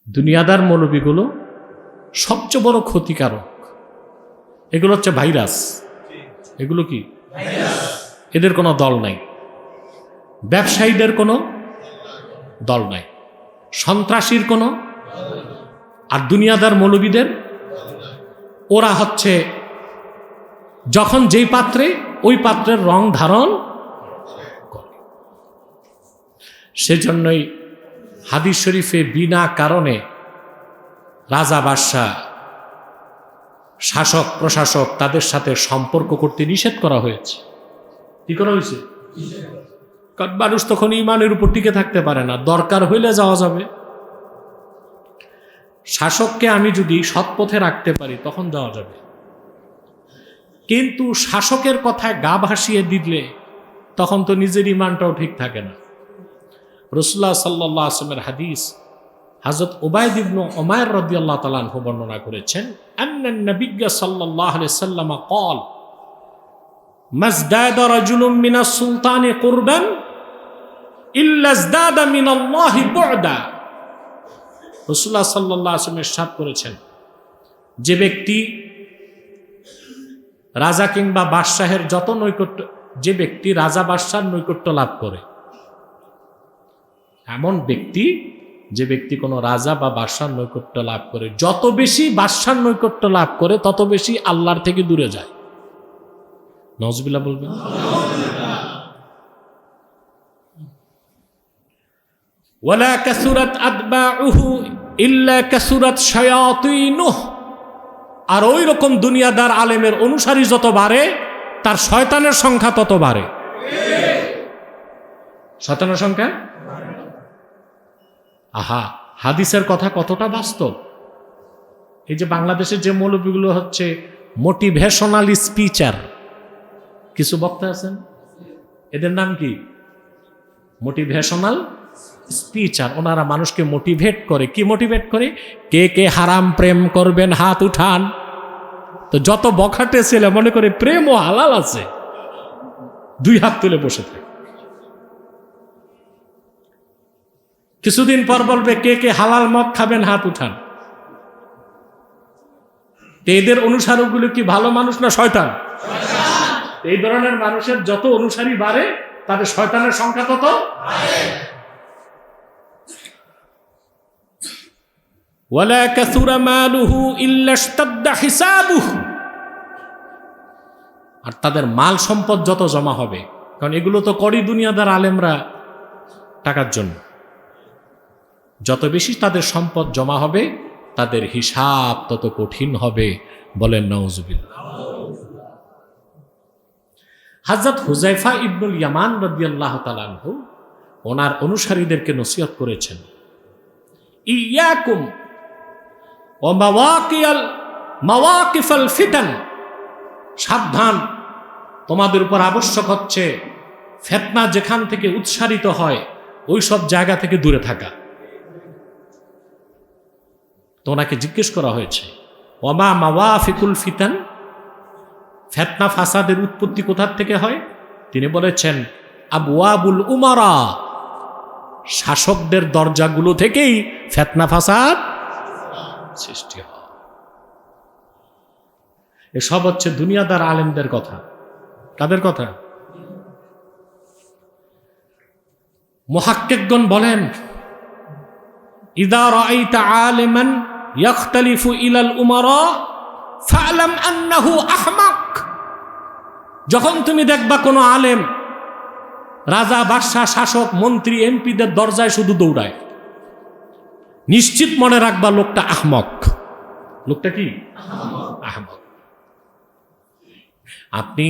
দুনিয়াদার মৌলবীগুলো সবচেয়ে বড় ক্ষতিকারক। এগুলো হচ্ছে ভাইরাস। এগুলো কি এদের কোনো দল নাই, ব্যবসায়ীদের কোনো দল নাই, সন্ত্রাসীর কোনো, আর দুনিয়াদার মৌলবীদের ওরা হচ্ছে যখন যেই পাত্রে ওই পাত্রের রং ধারণ করে। সেজন্যই হাদিস শরীফে বিনা কারণে রাজা বাদশাহ, শাসক প্রশাসক তাদের সাথে সম্পর্ক করতে নিষেধ করা হয়েছে। কি করা হয়েছে? কারণ মানুষ তখন ইমানের উপর টিকে থাকতে পারে না, দরকার হইলে যাওয়া যাবে। শাসককে আমি যদি সৎ পথে রাখতে পারি তখন যাওয়া যাবে, কিন্তু শাসকের কথায় গা ভাসিয়ে দিলে তখন তো নিজের ইমানটাও ঠিক থাকে না। রাসূলুল্লাহ সাল্লাল্লাহু আলাইহি ওয়াসাল্লামের হাদিস হযরত উবাইদ ইবনে উমাইর রাদিয়াল্লাহু তাআলা আনহু বর্ণনা করেছেন, আন্নান নবিয়্য সাল্লাল্লাহু আলাইহি ওয়াসাল্লাম قال মাসদাদ রাজুলুম মিনাস সুলতানি কুরবান ইল্লা ইজদাদা মিনাল্লাহি বু'দা। রাসূলুল্লাহ সাল্লাল্লাহু আলাইহি ওয়াসাল্লাম ইরশাদ করেছেন, যে ব্যক্তি রাজা কিংবা বাদশাহের যত নৈকট্য, যে ব্যক্তি রাজা বাদশার নৈকট্য লাভ করে, এমন ব্যক্তি যে ব্যক্তি কোনো রাজা বা বাদশার নৈকট্য লাভ করে, যত বেশি বাদশার নৈকট্য লাভ করে তত বেশি আল্লাহর থেকে দূরে যায়। নাউজুবিল্লাহ বলবেন। ওয়ালা কাসুরাত আতবাউহু ইল্লা কাসুরাত শায়াতিনুহু। আর ওই রকম দুনিয়াদার আলেমের অনুসারী যত বাড়ে তার শয়তানের সংখ্যা তত বাড়ে। শয়তানের সংখ্যা, আহা, হাদিসের কথা কতটা বাস্তব। এই যে বাংলাদেশের যে মৌলবীগুলো হচ্ছে মোটিভেশনাল স্পিচার, কিছু বক্তা আছেন, এদের নাম কি? মোটিভেশনাল স্পিচার। ওনারা মানুষকে মোটিভেট করে। কি মোটিভেট করে? কে কে হারাম প্রেম করবেন হাত উঠান। তো যত বখাটে ছেলে মনে করে প্রেম ও হালাল আছে, দুই হাত তুলে বসে থাকে। কিছুদিন পর বলবে কে কে হালাল মদ খাবেন হাত উঠান। এদের অনুসারীগুলো কি ভালো মানুষ না শয়তান? এই ধরনের মানুষের যত অনুসারী বাড়ে তাদের শয়তানের সংখ্যা তত বাড়ে। ওয়ালা কাসুরা মালুহু ইল্লা ইশতাদ্দা হিসাবুহু। আর তাদের মাল সম্পদ যত জমা হবে, কারণ এগুলো তো করি দুনিয়াদার আলেমরা টাকার জন্য, যত বেশি তাদের সম্পদ জমা হবে তাদের হিসাব তত কঠিন হবে। বলেন নাউজুবিল্লাহ। হযরত হুযায়ফা ইবনুল ইয়ামান রাদিয়াল্লাহু তাআলা আনহু ওনার অনুসারীদেরকে নসিহত করেছেন, ইয়াকুম ওয়া মাওয়াকিফাল ফিতান। সাবধান, তোমাদের উপর আবশ্যক হচ্ছে ফিতনা যেখান থেকে উৎসারিত হয় ওই সব জায়গা থেকে দূরে থাকা। তো ওনাকে জিজ্ঞেস করা হয়েছে, ওয়ামা মাওয়াফিকুল ফিতান, ফিতনা ফাসাদের উৎপত্তি কোথা থেকে হয়? তিনি বলেছেন, আবওয়াবুল উমারা, শাসকদের দরজাগুলো থেকেই ফিতনা ফাসাদ সৃষ্টি হয়। এসব হচ্ছে দুনিয়াদার আলেমদের কথা। কাদের কথা? মুহাক্কিকগণ বলেন, ইযা রাআইতা আলিমান ইয়াখতালিফু ইলাল উমারা ফা'লাম আন্নাহু আহমাক। যখন তুমি দেখবা কোনো আলেম রাজা বাদশাহ শাসক মন্ত্রী এমপিদের দরজায় শুধু দৌড়ায়, নিশ্চিত মনে রাখবা লোকটা আহমক। লোকটা কি? আহমক। আপনি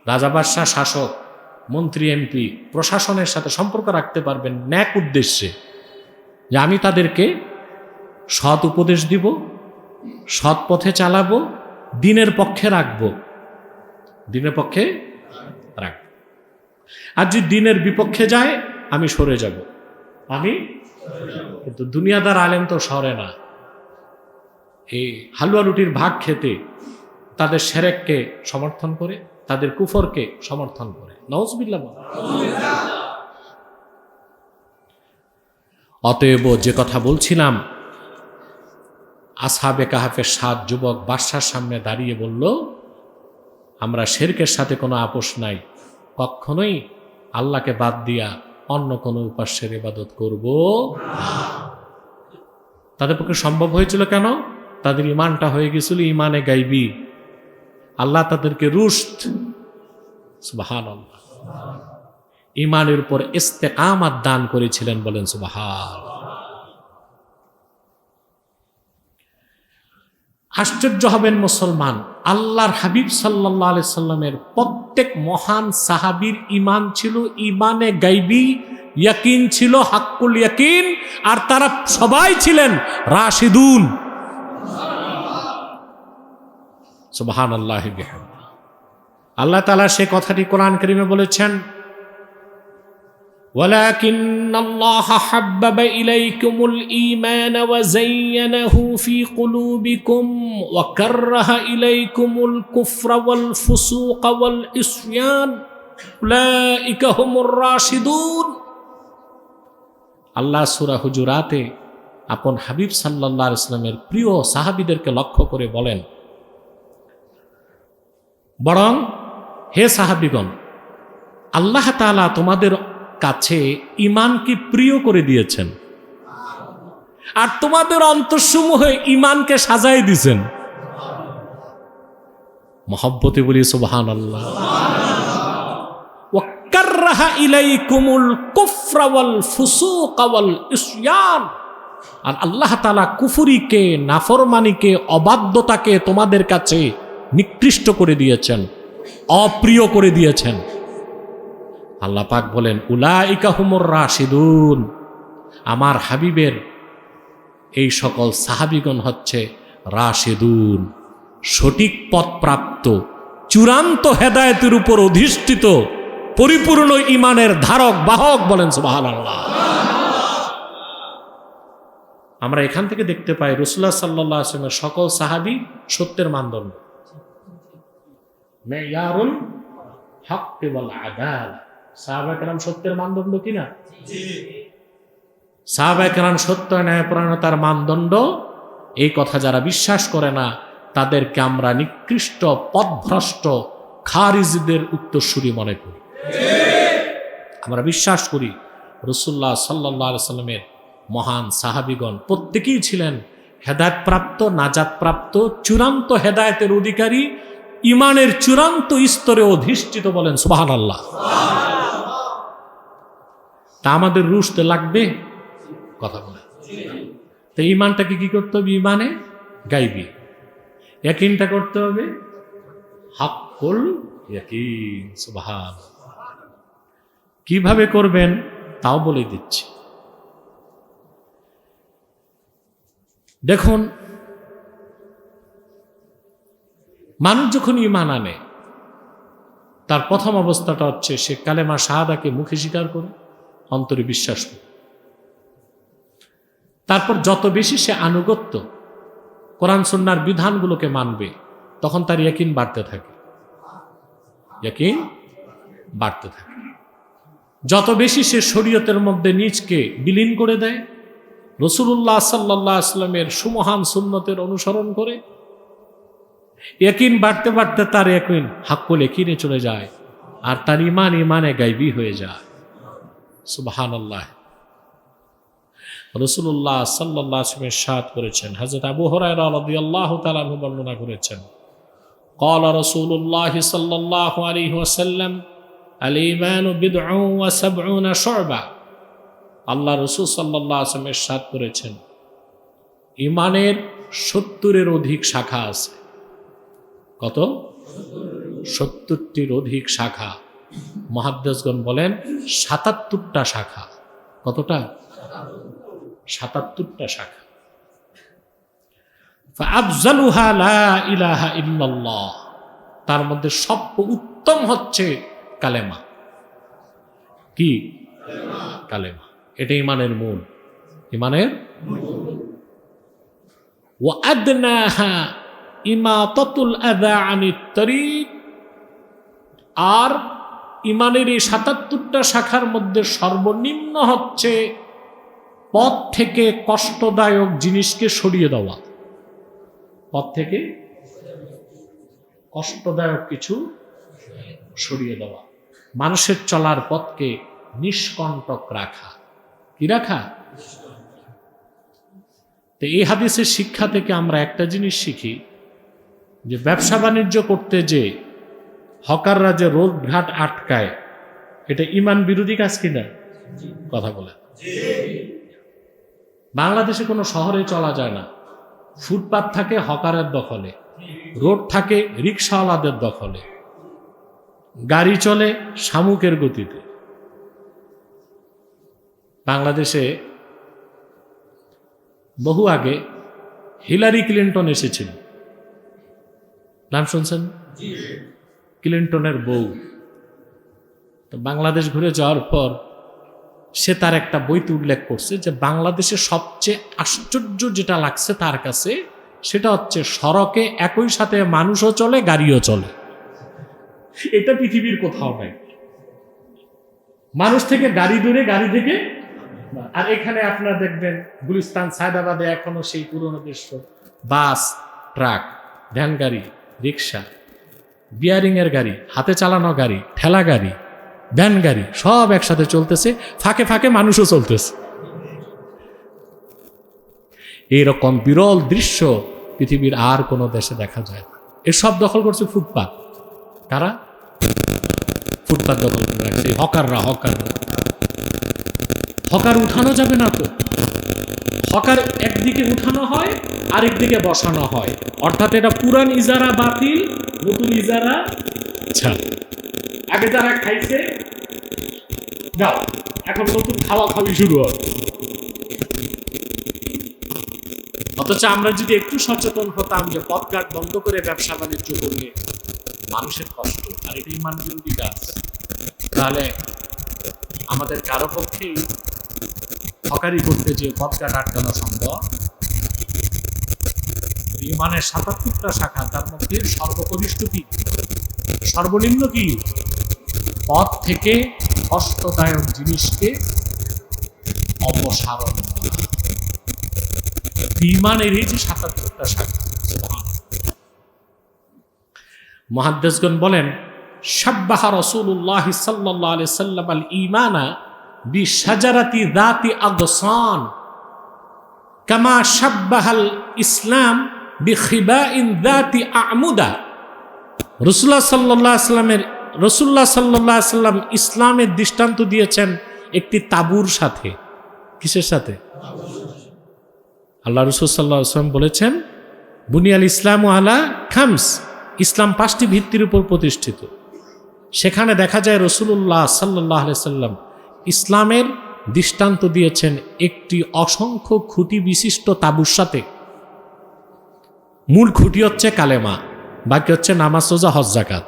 রাজা বাদশাহ শাসক মন্ত্রী এমপি প্রশাসনের সাথে সম্পর্ক রাখতে পারবেন ন্যাক উদ্দেশ্যে, যে আমি তাদেরকে সৎ উপদেশ দিব, সৎ পথে চালাবো, দিনের পক্ষে রাখবো, দিনের পক্ষে রাখবো। আর যদি দিনের বিপক্ষে যায় আমি সরে যাব, কিন্তু দুনিয়াদার আলেম তো সরে না। এই হালুয়া রুটির ভাগ খেতে তাদের শিরককে সমর্থন করে, তাদের কুফরকে সমর্থন করে। নাউজুবিল্লাহ। অতএব যে কথা বলছিলাম, আসহাবে কাহাফের 7 যুবক বাদশার সামনে দাঁড়িয়ে বলল, আমরা শিরকের সাথে কোনো আপোষ নাই, কখনোই আল্লাহকে বাদ দিয়া অন্য কোনো উপাস্যের ইবাদত করব না। তাদের পক্ষে সম্ভব হয়েছিল কেন? তাদের ইমানটা হয়ে গেছিল ইমানে গাইবি। আল্লাহ তাদেরকে রুশদ, সুবহানাল্লাহ, ইমানের উপর ইস্তেকামাত দান করেছিলেন, বলেন সুবহান। আশ্চর্য হবেন মুসলমান, আল্লাহর হাবিব সাল্লাল্লাহু আলাইহি সাল্লামের প্রত্যেক মহান সাহাবীর ইমান ছিল ইমানে গাইবি, ইয়াকিন ছিল হাক্কুল ইয়াকিন, আর তারা সবাই ছিলেন রাশিদুন। সুবহানাল্লাহি বিহামদিহি। আল্লাহ তাআলা সে কথাটি কোরআন কারীমে বলেছেন, ولكن الله حبب إليكم الإيمان وزينه في قلوبكم وكره إليكم الكفر والفسوق والعصيان أولئك هم الراشدون। আল্লাহ সূরা হুজুরাতে আপন হাবিব সাল্লাল্লাহু আলাইহি ওয়াসাল্লামের প্রিয় সাহাবীদেরকে লক্ষ্য করে বলেন, বরং হে সাহাবীগণ, আল্লাহ তাআলা তোমাদের কাছে ইমানকে প্রিয় করে দিয়েছেন, আর তোমাদের অন্তরসমূহে ইমানকে সাজাই দিয়েছেন। মহব্বতে বলি সুবহানাল্লাহ। ওয়া কাররাহা ইলাইকুমুল কুফরা ওয়াল ফুসুক ওয়াল ইসয়ান, আর আল্লাহ তাআলা কুফরিকে, নাফরমানিকে, অবাধ্যতাকে তোমাদের কাছে নিকৃষ্ট করে দিয়েছেন, অপ্রিয় করে দিয়েছেন। আল্লাহ পাক বলেন, উলাইকা হুমুর রাশিদুন, আমার হাবিবের এই সকল সাহাবীগণ হচ্ছে রাশিদুন, সঠিক পথ প্রাপ্ত, চূড়ান্ত হেদায়েতের উপর অধিষ্ঠিত, পরিপূর্ণ ইমানের ধারক বাহক, বলেন সুবহানাল্লাহ। আমরা এখান থেকে দেখতে পাই রাসূলুল্লাহ সাল্লাল্লাহু আলাইহি ওয়াসাল্লামের সকল সাহাবী সত্যের মানদণ্ড, মেয়ারুল হক ওয়াল আদালা। সাহাবায়ে কেরাম সত্যের মানদণ্ড কিনা? সাহাবায়ে কেরাম সত্য ন্যায়পরায়ণতার মানদণ্ড। এই কথা যারা বিশ্বাস করে না তাদেরকে আমরা নিকৃষ্ট, পথভ্রষ্ট, খারিজদের উত্তরসূরি মনে করি। আমরা বিশ্বাস করি রাসূলুল্লাহ সাল্লাল্লাহু আলাইহি ওয়াসাল্লামের মহান সাহাবীগণ প্রত্যেকেই ছিলেন হেদায়েতপ্রাপ্ত, নাজাতপ্রাপ্ত, চূড়ান্ত হেদায়েতের অধিকারী, ইমানের চূড়ান্ত স্তরে অধিষ্ঠিত, বলেন সুবহানাল্লাহ। তা আমাদের রুশতে লাগবে কথা বলে। তো ইমানটাকে কি করতে হবে? ইমানে গাইবি। ইয়াকিনটা করতে হবে হাক্কুল ইয়াকিন। সুবহানাল্লাহ। কিভাবে করবেন তাও বলে দিচ্ছি। দেখুন, মানুষ যখন ঈমান আনে তার প্রথম অবস্থাটা হচ্ছে সে কালেমা শাহাদাকে মুখে স্বীকার করে, অন্তরে বিশ্বাস করে। তারপর যত বেশি সে আনুগত্য, কোরআন সুন্নাহর বিধানগুলোকে মানবে, তখন তার ইয়াকিন বাড়তে থাকে, ইয়াকিন বাড়তে থাকে। যত বেশি সে শরীয়তের মধ্যে নিজকে বিলীন করে দেয়, রাসূলুল্লাহ সাল্লাল্লাহু আলাইহি ওয়াসাল্লামের সুমহান সুন্নতের অনুসরণ করে, ইয়াকিন বাড়তে বাড়তে তার ইয়াকিন হাক্কুল ইয়াকিনে চলে যায়, আর তার ইমান ইমানে গায়বী হয়ে যায়। সুবহানাল্লাহ। রাসূলুল্লাহ সাল্লাল্লাহু আলাইহি ওয়াসাল্লাম ইরশাদ করেছেন, হযরত আবু হুরায়রা রাদিয়াল্লাহু তাআলা আনহু বর্ণনা করেছেন, قال رسول الله صلى الله عليه وسلم الإيمان بضع وسبعون شعبة। আল্লাহ রাসূল সাল্লাল্লাহু আলাইহি ওয়াসাল্লাম ইরশাদ করেছেন, ইমানের 70-এর অধিক শাখা আছে। কত? 70-টির অধিক শাখা। মুহাদ্দিসগণ বলেন 77টা শাখা। কতটা? 77টা শাখা। ফাআফজালুহা লা ইলাহা ইল্লাল্লাহ, তার মধ্যে সব উত্তম হচ্ছে কালেমা। কি? কালেমা। এটা ইমানের মূল, ইমানের ওয়া আদনাহা ইমাতাতুল আযা আনিত তরিক। আর ইমানের এই 77টা শাখার মধ্যে সর্বনিম্ন হচ্ছে পথ থেকে কষ্টদায়ক জিনিসকে সরিয়ে দেওয়া। পথ থেকে কষ্টদায়ক কিছু সরিয়ে দেওয়া, মানুষের চলার পথকে নিষ্কণ্টক রাখা। কি রাখা? তো এই হাদিসের শিক্ষা থেকে আমরা একটা জিনিস শিখি, যে ব্যবসা বাণিজ্য করতে যে হকাররা যে রোড ঘাট আটকায়, এটা ঈমান বিরোধী কাজ কিনা? কথা বলে। বাংলাদেশে কোনো শহরে চলা যায় না, ফুটপাত থাকে হকারের দখলে, রোড থাকে রিক্সাওয়ালাদের দখলে, গাড়ি চলে শামুকের গতিতে। বাংলাদেশে বহু আগে হিলারি ক্লিন্টন এসেছিল, নাম শুনছেন? ক্লিন্টনের বউ। তো বাংলাদেশ ঘুরে যাওয়ার পর সে তার একটা বইতে উল্লেখ করছে যে বাংলাদেশে সবচেয়ে আশ্চর্য যেটা লাগছে তার কাছে, সেটা হচ্ছে সড়কে একই সাথে মানুষও চলে, গাড়িও চলে। এটা পৃথিবীর কোথাও নাই। মানুষ থেকে গাড়ি দূরে, গাড়ি থেকে। আর এখানে আপনারা দেখবেন গুলিস্তান সায়দাবাদে এখনো সেই পুরনো দৃশ্য, বাস, ট্রাক, ভ্যান গাড়ি, রিক্সা, বিয়ারিং এর গাড়ি, হাতে চালানো গাড়ি, ঠেলা গাড়ি, ভ্যান গাড়ি সব একসাথে চলতেছে, ফাঁকে ফাঁকে মানুষও চলতেছে। এইরকম বিরল দৃশ্য পৃথিবীর আর কোনো দেশে দেখা যায় না। এসব দখল করছে ফুটপাত। কারা? ফুটপাত দখল করে রাখছে হকাররা। হকার উঠানো যাবে না তো। হকার একদিকে উঠানো হয়, আরেকদিকে বসানো হয়, অর্থাৎ এটা পুরান ইজারা বাতিল, নতুন ইজারা আচ্ছা। আগে যারা খাইছে যাও, এখন নতুন খাওয়া খাওয়ি শুরু হবে। অথচ আমরা যদি একটু সচেতন হতাম যে পথঘাট বন্ধ করে ব্যবসা বাণিজ্য করলে মানুষের কষ্ট, আর এটা ঈমান বিরোধী কাজ, তাহলে আমাদের কারো পক্ষেই হকারি করতে যে পথঘাট আটকানো সম্ভব। ঈমানের ৭৭টা শাখা, তার মধ্যে সর্বকনিষ্ঠ কি, সর্বনিম্ন কি? পথ থেকে কষ্টদায়ক জিনিসকে অপসারণ। ঈমানের এই যে ৭৭টা শাখা, মুহাদ্দিসগণ বলেন, শাব্বাহা রাসূলুল্লাহ সাল্লাল্লাহু আলাইহি সাল্লাম আল ঈমানা বিশাজারাতি যাতি আগসান কামা শাব্বাহাল ইসলাম বিখিবাইন যাতি আমুদা। রাসূলুল্লাহ সাল্লাল্লাহু আলাইহি সাল্লাম ইসলামের দৃষ্টান্ত দিয়েছেন একটি তাঁবুর সাথে। কিসের সাথে? আল্লাহ রাসূল সাল্লাল্লাহু আলাইহি ওয়াসাল্লাম বলেছেন, বুনিয়াল ইসলামু আলা খামস, ইসলাম 5টি ভিত্তির উপর প্রতিষ্ঠিত। সেখানে দেখা যায় রাসূলুল্লাহ সাল্লাল্লাহু আলাইহি সাল্লাম ইসলামের দৃষ্টান্ত দিয়েছেন একটি অসংখ্য খুঁটি বিশিষ্ট তাঁবুর সাথে। মূল খুঁটি হচ্ছে কালেমা, বাকি হচ্ছে নামাজ, রোজা, হজ, যাকাত।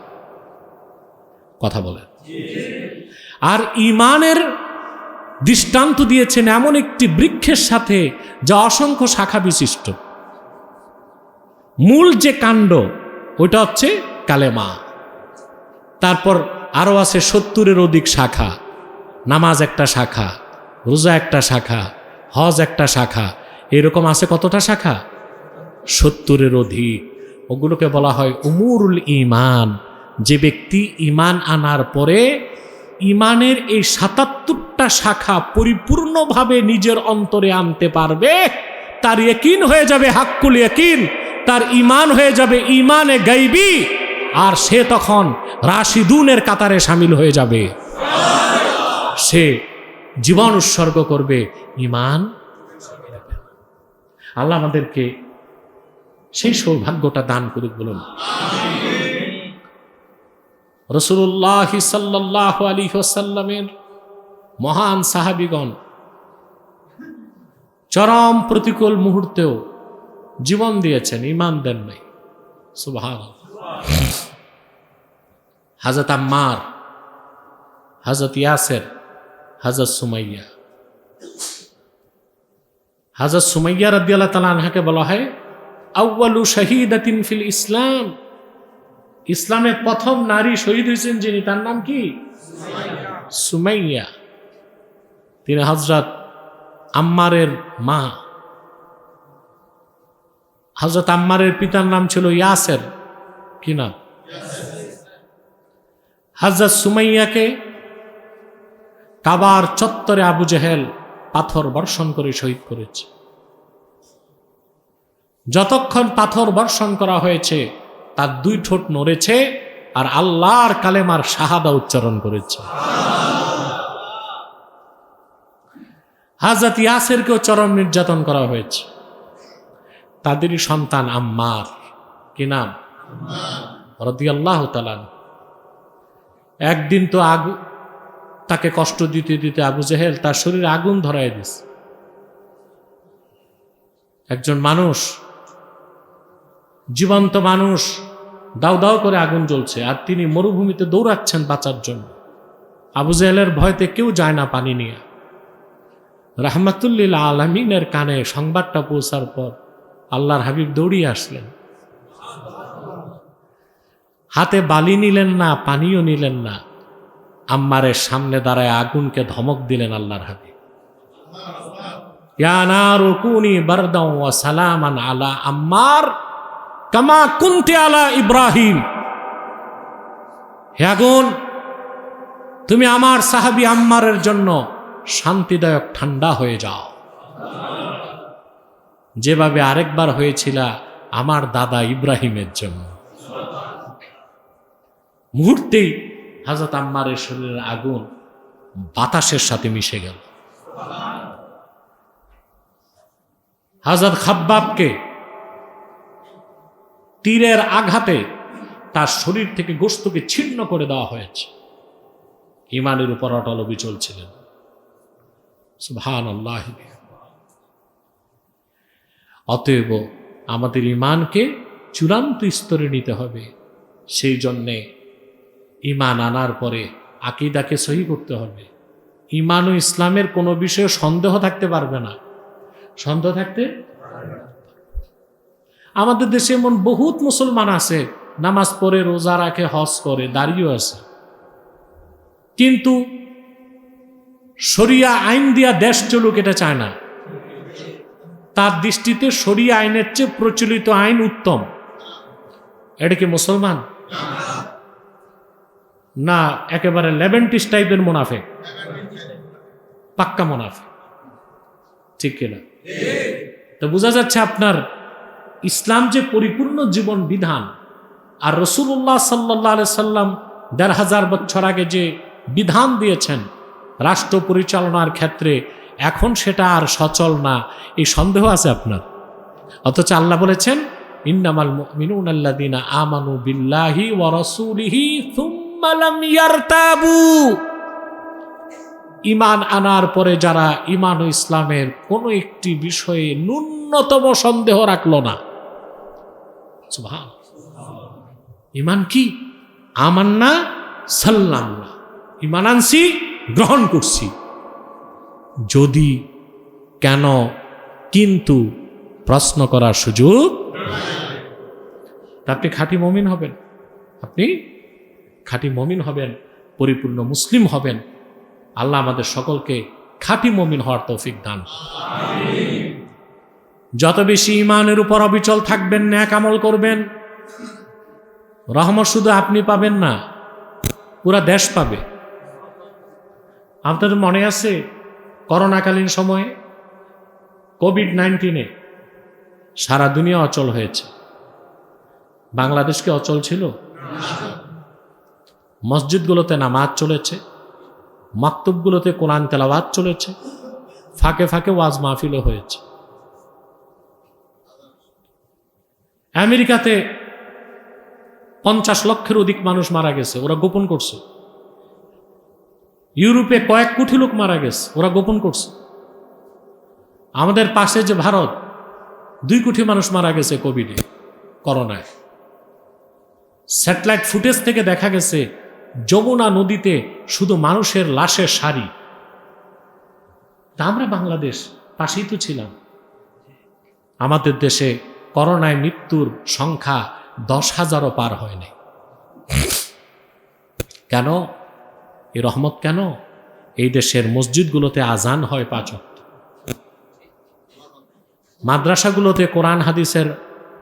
কথা বলে। আর ঈমানের দৃষ্টান্ত দিয়েছেন এমন একটি বৃক্ষের সাথে যা অসংখ্য শাখা বিশিষ্ট। মূল যে কাণ্ড ওইটা হচ্ছে কালেমা। তারপর আরো আছে 70-এর অধিক শাখা। নামাজ একটা শাখা, রোজা একটা শাখা, হজ একটা শাখা, এরকম আছে কতটা শাখা? 70-এর অধিক। ওগুলোকে বলা হয় উমুরুল ঈমান। যে ব্যক্তি ঈমান আনার পরে ঈমানের এই ৭৭টা শাখা পরিপূর্ণভাবে নিজের অন্তরে আনতে পারবে, তার ইয়াকিন হয়ে যাবে হাক্কুল ইয়াকিন, তার ঈমান হয়ে যাবে ঈমানে গায়বী, আর সে তখন রাশিদুনের কাতারে শামিল হয়ে যাবে। সে জীবন উৎসর্গ করবে ঈমান। আল্লাহ আমাদেরকে সেই সৌভাগ্যটা দান করুক, বলুন। রাসূলুল্লাহ সাল্লাল্লাহু আলাইহি ওয়াসাল্লামের মহান সাহাবীগণ চরম প্রতিকূল মুহূর্তেও জীবন দিয়েছেন, ঈমান দেন নাই। সুবহানাল্লাহ। হযরত আম্মার, হযরত ইয়াসির, হযরত সুমাইয়া। হযরত সুমাইয়া রাদিয়াল্লাহু তাআলা আনহাকে বলা হয় আউয়ালু শাহীদাতিন ফিল ইসলাম। ইসলামের প্রথম নারী শহীদ হয়েছেন যিনি, তার নাম কি? সুমাইয়া। তিনি হযরত আম্মারের মা। হযরত আম্মারের পিতার নাম ছিল ইয়াসের। কি নাম? হযরত সুমাইয়াকে কাবার চত্বরে আবু জেহেল পাথর বর্ষণ করে শহীদ করেছে। যতক্ষণ পাথর বর্ষণ করা হয়েছে তার দুই ঠোঁট নড়েছে আর আল্লাহর কালেমার শাহাদা উচ্চারণ করেছে। হযরত ইয়াসেরকেও চরম নির্যাতন করা হয়েছে। তাদেরই সন্তান আম্মার। কি নাম? রাদিয়াল্লাহু তাআলা। একদিন তো তাকে কষ্ট দিতে দিতে আবু জেহেল তার শরীরে আগুন ধরায় দিস। একজন মানুষ, জীবন্ত মানুষ, দাউ দাউ করে আগুন জ্বলছে আর তিনি মরুভূমিতে দৌড়াচ্ছেন বাঁচার জন্য। আবু জেহেলের ভয়তে কেউ যায় না পানি নিয়ে। রাহমাতুল আলামিনের কানে সংবাদটা পৌঁছার পর আল্লাহর হাবিব দৌড়িয়ে আসলেন। হাতে বালি নিলেন না, পানিও নিলেন না, আম্মারের সামনে দাঁড়ায় আগুনকে ধমক দিলেন আল্লাহর হাবিব, ইয়া নারু কুনি বারদাও ওয়া সালামান আলা আম্মার কামা কুনতি আলা ইব্রাহিম। হে আগুন, তুমি আমার সাহাবী আম্মারের জন্য শান্তিদায়ক ঠান্ডা হয়ে যাও, যেভাবে আরেকবার হয়েছিল আমার দাদা ইব্রাহিমের জন্য। মুহূর্তেই হযরত আম্মারের শরীরের আগুন বাতাসের সাথে মিশে গেল। হযরত খাব্বাবকে তীরের আঘাতে তার শরীর থেকে গোশতকে ছিন্ন করে দেওয়া হয়েছে। ঈমানের উপর অটল অবিচল ছিলেন। সুবহানাল্লাহ। অতএব আমাদের ঈমানকে চূড়ান্ত স্তরে নিতে হবে। সেই জন্যে ঈমান আনার পরে আকীদাকে সহি করতে হবে। ঈমান ও ইসলামের কোনো বিষয়ে সন্দেহ থাকতে পারবে না। সন্দেহ থাকতে, আমাদের দেশে এমন বহুত মুসলমান আছে, নামাজ পড়ে, রোজা রাখে, হজ করে, দাঁড়িয়েও আছে, কিন্তু শরিয়া আইন দিয়া দেশ চলুক এটা চায় না। তার দৃষ্টিতে শরিয়া আইনের চেয়ে প্রচলিত আইন উত্তম। এটা কি মুসলমান? না, একেবারে লেভেন্টিস টাইপের মুনাফিক, পাক্কা মুনাফিক। ঠিক কিনা? তো বোঝা যাচ্ছে আপনার ইসলাম যে পরিপূর্ণ জীবন বিধান, আর রাসূলুল্লাহ সাল্লাল্লাহু আলাইহি সাল্লাম ১৫০০ বছর আগে যে বিধান দিয়েছেন রাষ্ট্র পরিচালনার ক্ষেত্রে, এখন সেটা আর সচল না, এই সন্দেহ আছে আপনার। অথচ আল্লাহ বলেছেন, ইন্নামাল মুমিনুনা আল্লাযীনা আমানু বিল্লাহি ওয়া রাসূলিহি সুম্মা লাম ইয়ারতাবু। ঈমান আনার পরে যারা ঈমান ও ইসলামের কোনো একটি বিষয়ে ন্যূনতম সন্দেহ রাখলো না। সুবহানাল্লাহ। ঈমান কি? আমান্না সাল্লামনা, ঈমান আনছি, গ্রহণ করছি। যদি, কেন, কিন্তু প্রশ্ন করার সুযোগ, আপনি খাঁটি মুমিন হবেন। আপনি খাঁটি মুমিন হবেন, পরিপূর্ণ মুসলিম হবেন। আল্লাহ আমাদের সকলকে খাঁটি মুমিন হওয়ার তৌফিক দান। যত বেশি ঈমানের উপর অবিচল থাকবেন, নেক আমল করবেন, রহমত শুধু আপনি পাবেন না, পুরা দেশ পাবে। আপনাদের মনে আছে করোনাকালীন সময়ে কোভিড-19 সারা দুনিয়া অচল হয়েছে, বাংলাদেশ কি অচল ছিল? মসজিদগুলোতে নামাজ চলেছে, মাকতুবগুলোতে কোরআন তেলাওয়াত চলেছে, ফাঁকে ফাঁকে ওয়াজ মাহফিলও হয়েছে। আমেরিকাতে 50 লক্ষের অধিক মানুষ মারা গেছে, ওরা গোপন করছে। ইউরোপে কয়েক কোটি লোক মারা গেছে, ওরা গোপন করছে। আমাদের পাশে যে ভারত, 2 কোটি মানুষ মারা গেছে কোভিডে, করোনায়। স্যাটেলাইট ফুটেজ থেকে দেখা গেছে যমুনা নদীতে শুধু মানুষের লাশের সারি। তা আমরা বাংলাদেশ পাশেই তো ছিলাম। আমাদের দেশে করোনায় মৃত্যুর সংখ্যা 10,000ও পার হয়নি। কেন? এই রহমত কেন? এই দেশের মসজিদগুলোতে আজান হয় 5 ওয়াক্ত, মাদ্রাসাগুলোতে কোরআন হাদিসের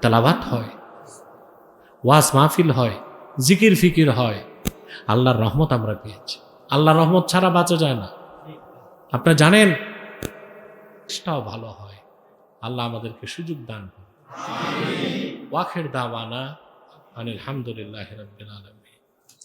তেলাওয়াত হয়, ওয়াজ মাহফিল হয়, জিকির ফিকির হয়, আল্লাহর রহমত আমরা পেয়েছি। আল্লাহর রহমত ছাড়া বাঁচা যায় না। আপনারা জানেন, সেটাও ভালো হয়। আল্লাহ আমাদেরকে সুযোগ দান করুন। ওয়াখির দাওয়ানা আনিল হামদুলিল্লাহি রাব্বিল আলামিন।